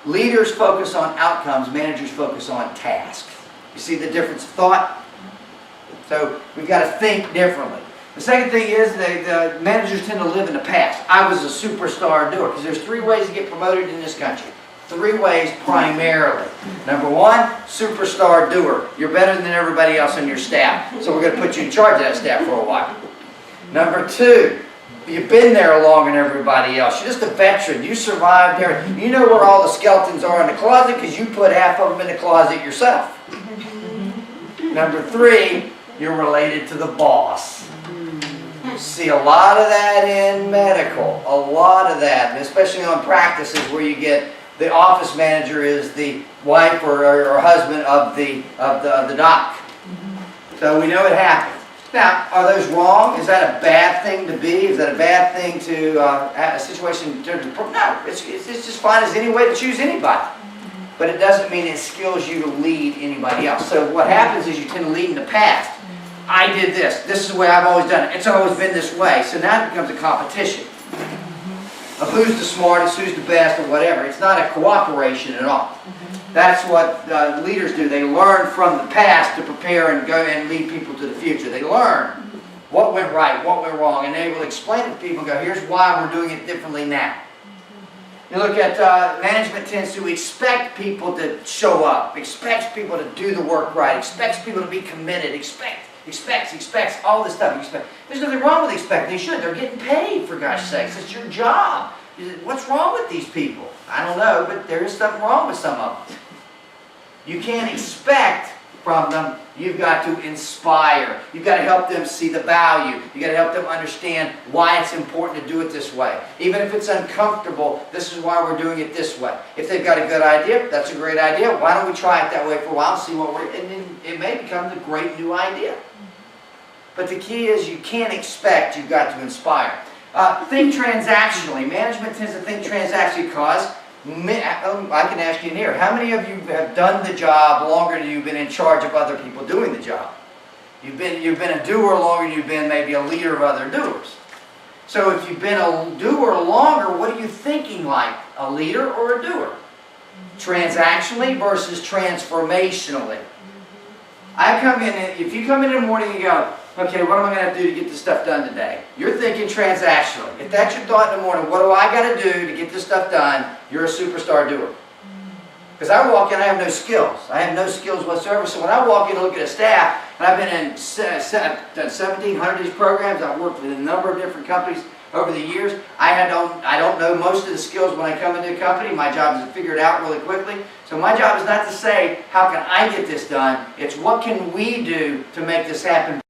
Leaders focus on outcomes, managers focus on tasks. You see the difference of thought? So we've got to think differently. The second thing is the managers tend to live in the past. I was a superstar doer, because there's 3 ways to get promoted in this country. 3 ways primarily. Number 1, superstar doer. You're better than everybody else on your staff, so we're going to put you in charge of that staff for a while. Number 2, you've been there longer than everybody else. You're just a veteran. You survived there. You know where all the skeletons are in the closet because you put half of them in the closet yourself. Number 3, you're related to the boss. See a lot of that in medical. A lot of that, and especially on practices where you get the office manager is the wife or husband of the doc. So we know it happens. Now, are those wrong? Is that a bad thing to be? Is that a bad thing to have a situation? No, it's just fine as any way to choose anybody. But it doesn't mean it skills you to lead anybody else. So what happens is you tend to lead in the past. I did this. This is the way I've always done it. It's always been this way. So now it becomes a competition of who's the smartest, who's the best, or whatever. It's not a cooperation at all. That's what leaders do. They learn from the past to prepare and go and lead people to the future. They learn what went right, what went wrong, and they will explain it to people and go, here's why we're doing it differently now. You look at management tends to expect people to show up, expects people to do the work right, expects people to be committed, expects all this stuff. There's nothing wrong with expecting. They should. They're getting paid, for gosh sakes. It's your job. What's wrong with these people? I don't know, but there is something wrong with some of them. You can't expect from them. You've got to inspire. You've got to help them see the value. You've got to help them understand why it's important to do it this way. Even if it's uncomfortable, this is why we're doing it this way. If they've got a good idea, that's a great idea. Why don't we try it that way for a while and see what we're... And then it may become the great new idea. But the key is you can't expect, you've got to inspire. Think transactionally. Management tends to think transactionally because, I can ask you in here, how many of you have done the job longer than you've been in charge of other people doing the job? You've been a doer longer than you've been maybe a leader of other doers. So if you've been a doer longer, what are you thinking like? A leader or a doer? Transactionally versus transformationally. If you come in the morning and go, okay, what am I going to do to get this stuff done today? You're thinking transactionally. If that's your thought in the morning, what do I got to do to get this stuff done? You're a superstar doer. Because I walk in, I have no skills. I have no skills whatsoever. So when I walk in and look at a staff, and I've been in 1,700 of these programs, I've worked with a number of different companies over the years. I don't know most of the skills when I come into a company. My job is to figure it out really quickly. So my job is not to say, how can I get this done? It's what can we do to make this happen